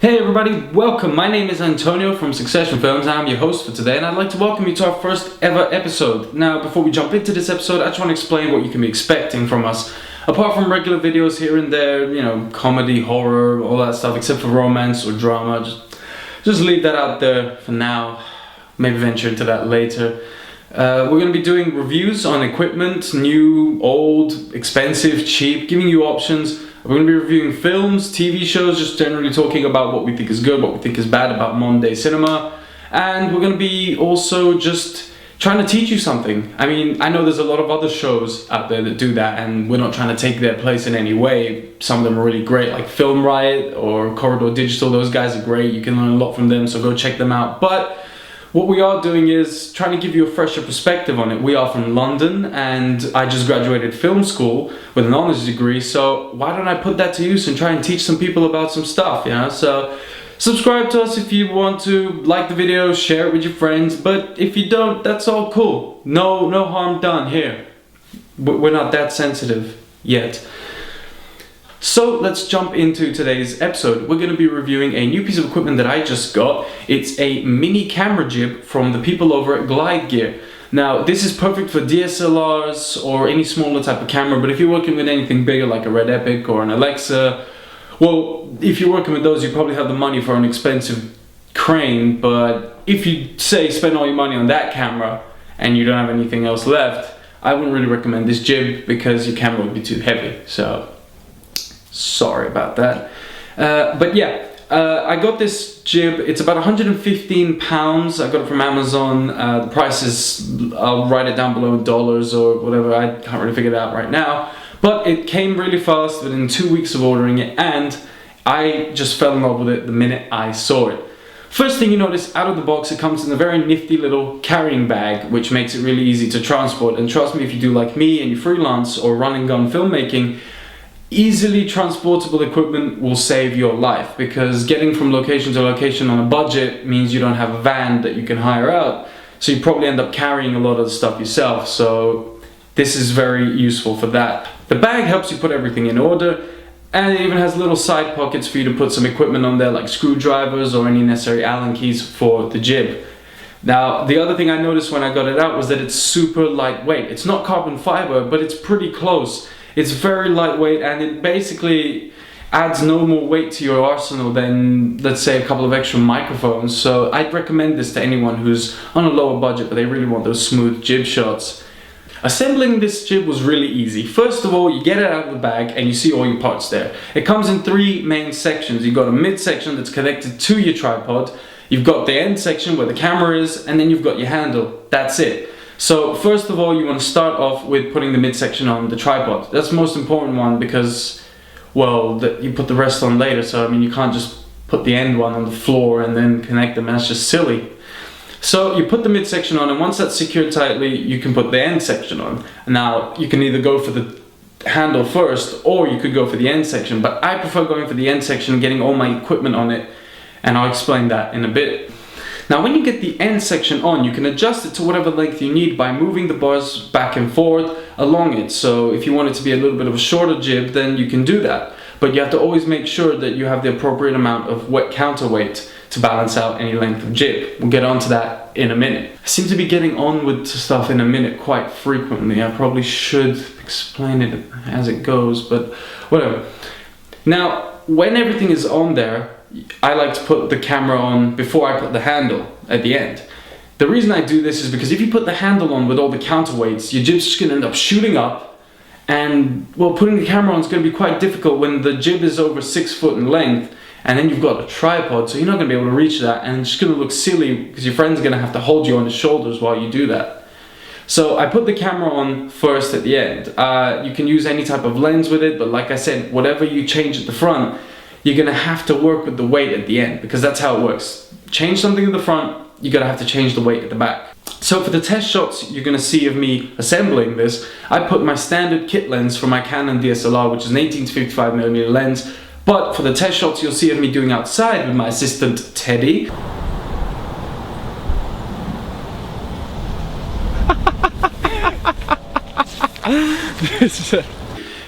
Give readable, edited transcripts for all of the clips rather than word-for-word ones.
Hey everybody, welcome. My name is Antonio from Succession Films. I'm your host for today and I'd like to welcome you to our first ever episode. Now, before we jump into this episode, I just want to explain what you can be expecting from us. Apart from regular videos here and there, comedy, horror, all that stuff, except for romance or drama, just leave that out there for now. Maybe venture into that later. We're going to be doing reviews on equipment, new, old, expensive, cheap, giving you options. We're going to be reviewing films, TV shows, just generally talking about what we think is good, what we think is bad about modern day cinema. And we're going to be also just trying to teach you something. I mean, I know there's a lot of other shows out there that do that, and we're not trying to take their place in any way. Some of them are really great, like Film Riot or Corridor Digital. Those guys are great. You can learn a lot from them, so go check them out. But what we are doing is trying to give you a fresher perspective on it. We are from London and I just graduated film school with an honours degree, so why don't I put that to use and try and teach some people about some stuff, So subscribe to us if you want to, like the video, share it with your friends, but if you don't, that's all cool. No harm done here. We're not that sensitive yet. So let's jump into today's episode. We're going to be reviewing a new piece of equipment that I just got. It's a mini camera jib from the people over at Glide Gear. Now, this is perfect for DSLRs or any smaller type of camera, but if you're working with anything bigger like a Red Epic or an Alexa, well, if you're working with those, you probably have the money for an expensive crane, but if you say spend all your money on that camera and you don't have anything else left, I wouldn't really recommend this jib because your camera would be too heavy. So sorry about that. But yeah, I got this jib. It's about 115 pounds. I got it from Amazon. The price is, I'll write it down below in dollars or whatever. I can't really figure it out right now. But it came really fast within 2 weeks of ordering it, and I just fell in love with it the minute I saw it. First thing you notice, out of the box, it comes in a very nifty little carrying bag, which makes it really easy to transport. And trust me, if you do like me and you freelance or run and gun filmmaking, easily transportable equipment will save your life, because getting from location to location on a budget means you don't have a van that you can hire out, so you probably end up carrying a lot of the stuff yourself. So this is very useful for that. The bag helps you put everything in order, and it even has little side pockets for you to put some equipment on there, like screwdrivers or any necessary Allen keys for the jib. Now, the other thing I noticed when I got it out was that it's super lightweight. It's not carbon fiber, but it's pretty close. It's very lightweight, and it basically adds no more weight to your arsenal than, let's say, a couple of extra microphones. So I'd recommend this to anyone who's on a lower budget but they really want those smooth jib shots. Assembling this jib was really easy. First of all, you get it out of the bag and you see all your parts there. It comes in three main sections. You've got a mid section that's connected to your tripod, you've got the end section where the camera is, and then you've got your handle. That's it. So first of all, you want to start off with putting the midsection on the tripod. That's the most important one because, well, you put the rest on later. So I mean, you can't just put the end one on the floor and then connect them. That's just silly. So you put the midsection on, and once that's secured tightly, you can put the end section on. Now, you can either go for the handle first, or you could go for the end section. But I prefer going for the end section and getting all my equipment on it, and I'll explain that in a bit. Now, when you get the end section on, you can adjust it to whatever length you need by moving the bars back and forth along it. So if you want it to be a little bit of a shorter jib, then you can do that. But you have to always make sure that you have the appropriate amount of wet counterweight to balance out any length of jib. We'll get onto that in a minute. I seem to be getting on with stuff in a minute quite frequently. I probably should explain it as it goes, but whatever. Now, when everything is on there, I like to put the camera on before I put the handle at the end. The reason I do this is because if you put the handle on with all the counterweights, your jib's just going to end up shooting up, and well, putting the camera on is going to be quite difficult when the jib is over 6 foot in length, and then you've got a tripod, so you're not going to be able to reach that, and it's just going to look silly because your friend's going to have to hold you on his shoulders while you do that. So I put the camera on first at the end. You can use any type of lens with it, but like I said, whatever you change at the front, you're going to have to work with the weight at the end, because that's how it works. Change something at the front, you're going to have to change the weight at the back. So for the test shots you're going to see of me assembling this, I put my standard kit lens for my Canon DSLR, which is an 18-55mm lens. But for the test shots you'll see of me doing outside with my assistant Teddy,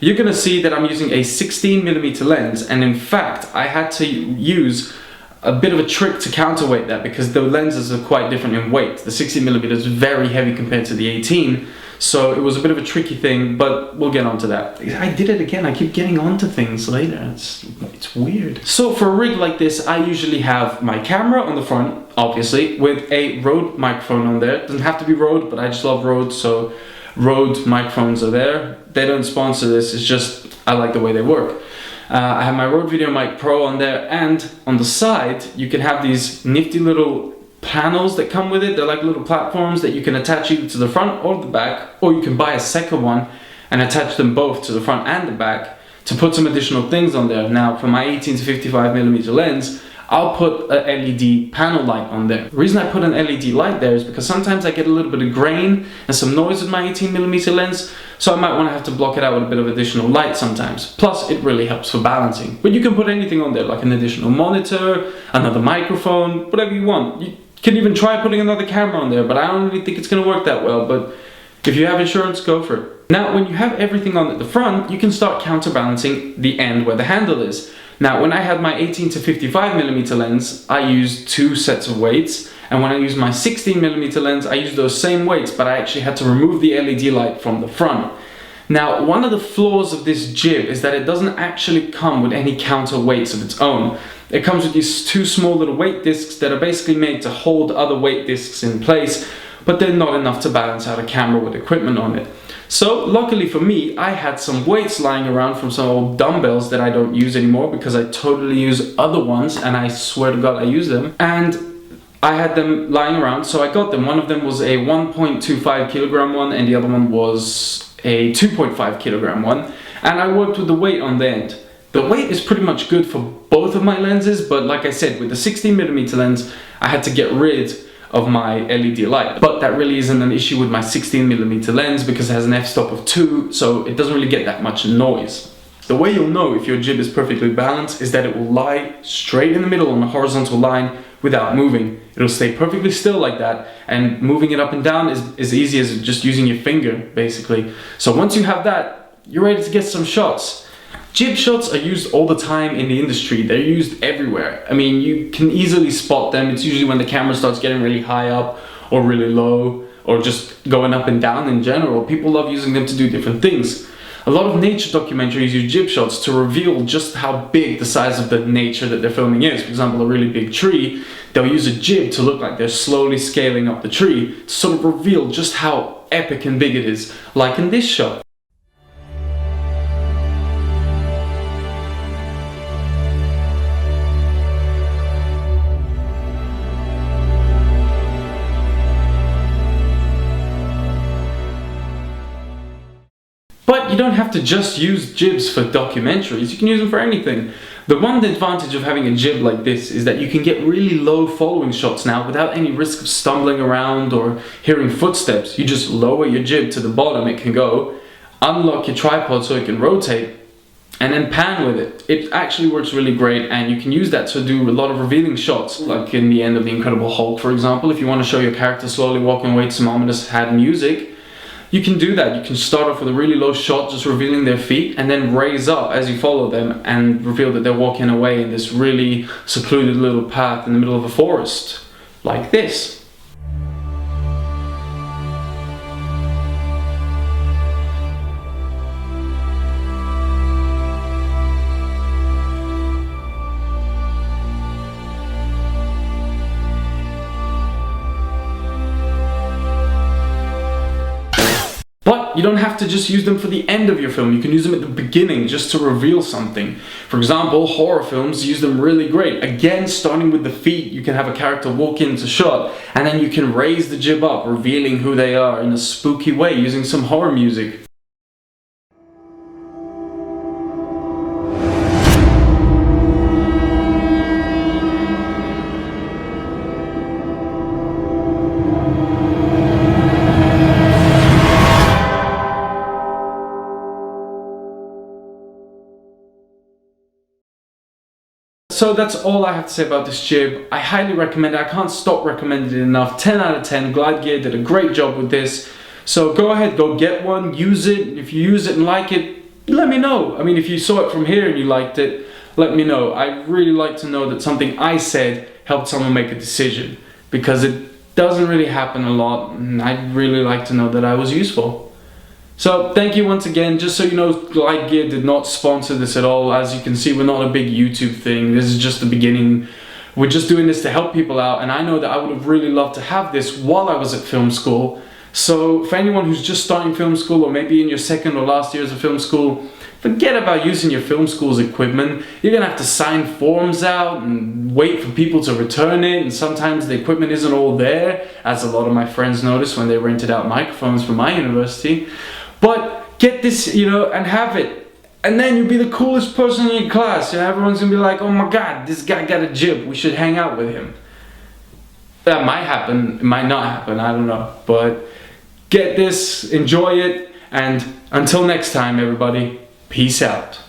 you're gonna see that I'm using a 16mm lens, and in fact I had to use a bit of a trick to counterweight that because the lenses are quite different in weight. The 16mm is very heavy compared to the 18, so it was a bit of a tricky thing, but we'll get onto that. I did it again, I keep getting onto things later, it's weird. So for a rig like this, I usually have my camera on the front, obviously, with a Rode microphone on there. It doesn't have to be Rode, but I just love Rode, so Rode microphones are there. They don't sponsor this, it's just I like the way they work. I have my Rode VideoMic Pro on there, and on the side you can have these nifty little panels that come with it. They're like little platforms that you can attach either to the front or the back, or you can buy a second one and attach them both to the front and the back to put some additional things on there. Now for my 18 to 55mm lens, I'll put a LED panel light on there. The reason I put an LED light there is because sometimes I get a little bit of grain and some noise with my 18mm lens, so I might want to have to block it out with a bit of additional light sometimes. Plus, it really helps for balancing. But you can put anything on there, like an additional monitor, another microphone, whatever you want. You can even try putting another camera on there, but I don't really think it's going to work that well. But if you have insurance, go for it. Now, when you have everything on at the front, you can start counterbalancing the end where the handle is. Now, when I had my 18 to 55mm lens, I used 2 sets of weights, and when I used my 16mm lens, I used those same weights, but I actually had to remove the LED light from the front. Now, one of the flaws of this jib is that it doesn't actually come with any counterweights of its own. It comes with these 2 small little weight discs that are basically made to hold other weight discs in place, but they're not enough to balance out a camera with equipment on it. So luckily for me, I had some weights lying around from some old dumbbells that I don't use anymore because I totally use other ones, and I swear to God I use them. And I had them lying around, so I got them. One of them was a 1.25 kilogram one, and the other one was a 2.5 kilogram one. And I worked with the weight on the end. The weight is pretty much good for both of my lenses, but like I said, with the 16mm lens, I had to get rid of my LED light. But that really isn't an issue with my 16mm lens because it has an f-stop of 2, so it doesn't really get that much noise. The way you'll know if your jib is perfectly balanced is that it will lie straight in the middle on a horizontal line without moving. It'll stay perfectly still like that, and moving it up and down is as easy as just using your finger, basically. So once you have that, you're ready to get some shots. Jib shots are used all the time in the industry. They're used everywhere. I mean, you can easily spot them. It's usually when the camera starts getting really high up or really low, or just going up and down in general. People love using them to do different things. A lot of nature documentaries use jib shots to reveal just how big the size of the nature that they're filming is. For example, a really big tree, they'll use a jib to look like they're slowly scaling up the tree to sort of reveal just how epic and big it is, like in this shot. But you don't have to just use jibs for documentaries, you can use them for anything. The one advantage of having a jib like this is that you can get really low following shots now without any risk of stumbling around or hearing footsteps. You just lower your jib to the bottom, it can go, unlock your tripod so it can rotate, and then pan with it. It actually works really great, and you can use that to do a lot of revealing shots, like in the end of The Incredible Hulk, for example. If you want to show your character slowly walking away to some ominous had music, you can do that. You can start off with a really low shot, just revealing their feet, and then raise up as you follow them and reveal that they're walking away in this really secluded little path in the middle of a forest, like this. But you don't have to just use them for the end of your film. You can use them at the beginning just to reveal something. For example, horror films use them really great. Again, starting with the feet, you can have a character walk into shot, and then you can raise the jib up, revealing who they are in a spooky way using some horror music. So that's all I have to say about this jib. I highly recommend it. I can't stop recommending it enough. 10 out of 10. Glide Gear did a great job with this. So go ahead, go get one, use it. If you use it and like it, let me know. I mean, if you saw it from here and you liked it, let me know. I really like to know that something I said helped someone make a decision, because it doesn't really happen a lot, and I'd really like to know that I was useful. So thank you once again. Just so you know, Light Gear did not sponsor this at all. As you can see, we're not a big YouTube thing. This is just the beginning. We're just doing this to help people out, and I know that I would have really loved to have this while I was at film school. So for anyone who's just starting film school, or maybe in your second or last years of film school, forget about using your film school's equipment. You're gonna have to sign forms out and wait for people to return it, and sometimes the equipment isn't all there, as a lot of my friends noticed when they rented out microphones from my university. But get this, and have it. And then you'll be the coolest person in your class. Everyone's gonna be like, oh my god, this guy got a jib, we should hang out with him. That might happen, it might not happen, I don't know. But get this, enjoy it, and until next time, everybody, peace out.